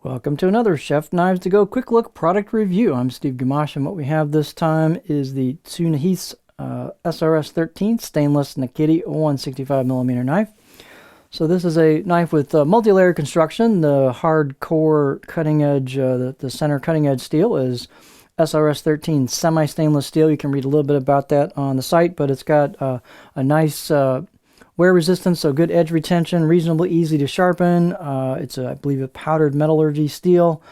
Welcome to another Chef Knives to Go quick look product review. I'm Steve Gamache, and what we have this time is the Tsunehisa SRS13 stainless Nakiri 165mm knife. So this is a knife with multi-layer construction. The hardcore cutting edge, the center cutting edge steel is SRS13 semi-stainless steel. You can read a little bit about that on the site, but it's got a nice wear resistance, so good edge retention, reasonably easy to sharpen. It's, I believe, a powdered metallurgy steel.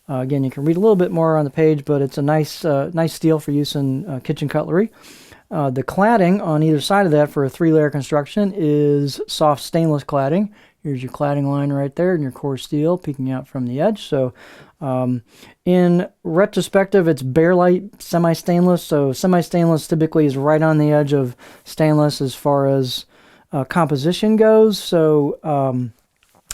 Again, you can read a little bit more on the page, but it's a nice steel for use in kitchen cutlery. The cladding on either side of that for a 3-layer construction is soft stainless cladding. Here's your cladding line right there and your core steel peeking out from the edge. So in retrospective, it's bare light semi-stainless. So semi-stainless typically is right on the edge of stainless as far as composition goes. So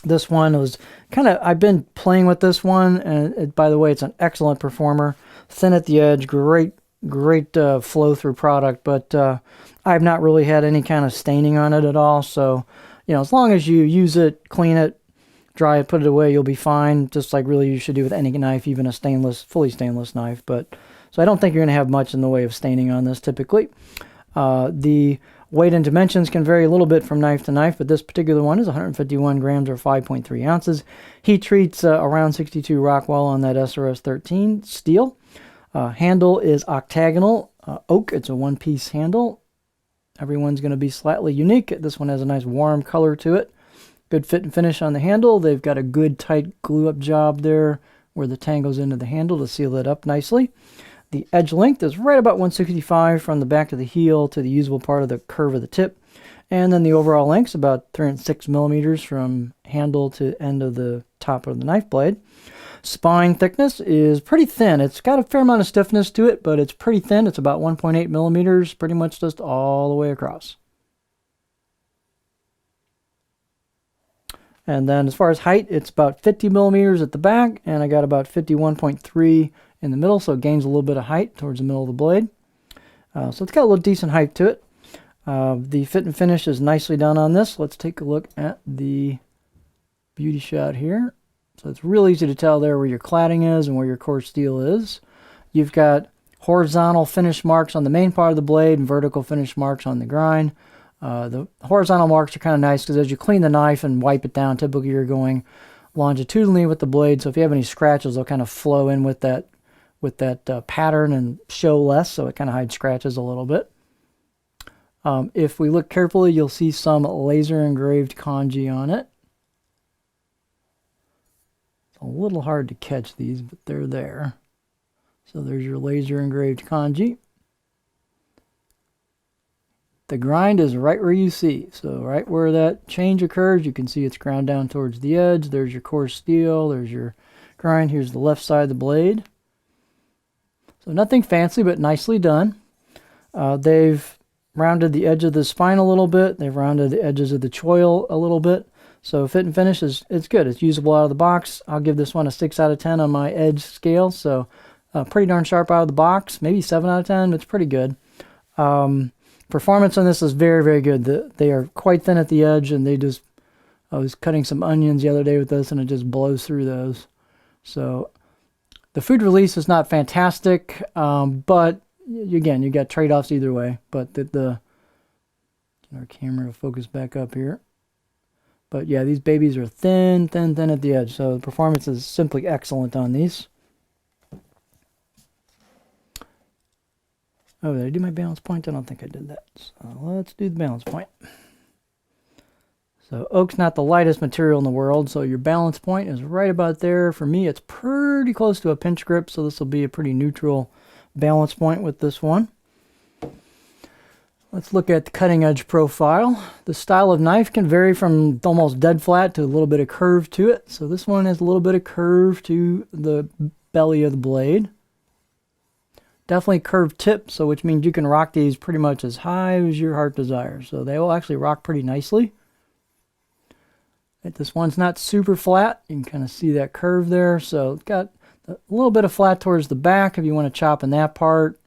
this one was kind of, I've been playing with this one, and by the way, it's an excellent performer. Thin at the edge, great flow through product, but I've not really had any kind of staining on it at all. So, you know, as long as you use it, clean it, dry it, put it away, you'll be fine. Just like really you should do with any knife, even a fully stainless knife. But so I don't think you're going to have much in the way of staining on this typically. The weight and dimensions can vary a little bit from knife to knife, but this particular one is 151 grams or 5.3 ounces. Heat treats around 62 Rockwell on that SRS13 steel. Handle is octagonal oak. It's a one-piece handle. Everyone's going to be slightly unique. This one has a nice warm color to it. Good fit and finish on the handle. They've got a good tight glue-up job there where the tang goes into the handle to seal it up nicely. The edge length is right about 165 from the back of the heel to the usable part of the curve of the tip. And then the overall length is about 306 millimeters from handle to end of the top of the knife blade. Spine thickness is pretty thin. It's got a fair amount of stiffness to it, but it's pretty thin. It's about 1.8 millimeters, pretty much just all the way across. And then as far as height, it's about 50 millimeters at the back, and I got about 51.3 in the middle, so it gains a little bit of height towards the middle of the blade. So it's got a little decent height to it. The fit and finish is nicely done on this. Let's take a look at the beauty shot here. So it's real easy to tell there where your cladding is and where your core steel is. You've got horizontal finish marks on the main part of the blade and vertical finish marks on the grind. The horizontal marks are kind of nice because as you clean the knife and wipe it down, typically you're going longitudinally with the blade. So if you have any scratches, they'll kind of flow in with that pattern and show less, so it kind of hides scratches a little bit. If we look carefully, you'll see some laser engraved kanji on it. It's a little hard to catch these, but they're there. So there's your laser engraved kanji. The grind is right where you see, so right where that change occurs, you can see it's ground down towards the edge. There's your core steel, there's your grind. Here's the left side of the blade. So nothing fancy, but nicely done. They've rounded the edge of the spine a little bit. They've rounded the edges of the choil a little bit. So fit and finish it's good. It's usable out of the box. I'll give this one a 6 out of 10 on my edge scale. So pretty darn sharp out of the box. Maybe 7 out of 10. It's pretty good. Performance on this is very, very good. They are quite thin at the edge, and I was cutting some onions the other day with this, and it just blows through those. So the food release is not fantastic, but again, you got trade-offs either way. But our camera will focus back up here. But yeah, these babies are thin at the edge. So the performance is simply excellent on these. Oh, did I do my balance point? I don't think I did that. So let's do the balance point. So oak's not the lightest material in the world, so your balance point is right about there. For me, it's pretty close to a pinch grip, so this will be a pretty neutral balance point with this one. Let's look at the cutting edge profile. The style of knife can vary from almost dead flat to a little bit of curve to it. So this one has a little bit of curve to the belly of the blade. Definitely curved tip, so which means you can rock these pretty much as high as your heart desires. So they will actually rock pretty nicely. This one's not super flat. You can kind of see that curve there. So it's got a little bit of flat towards the back if you want to chop in that part.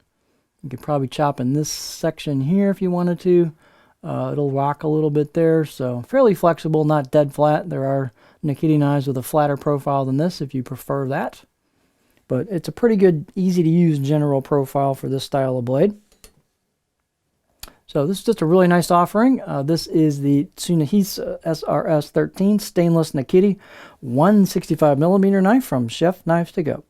You could probably chop in this section here if you wanted to. It'll rock a little bit there, so fairly flexible, not dead flat. There are Nakiri knives with a flatter profile than this if you prefer that. But it's a pretty good, easy to use general profile for this style of blade. So this is just a really nice offering. This is the Tsunehisa SRS13 stainless Nakiri 165mm knife from Chef Knives to Go.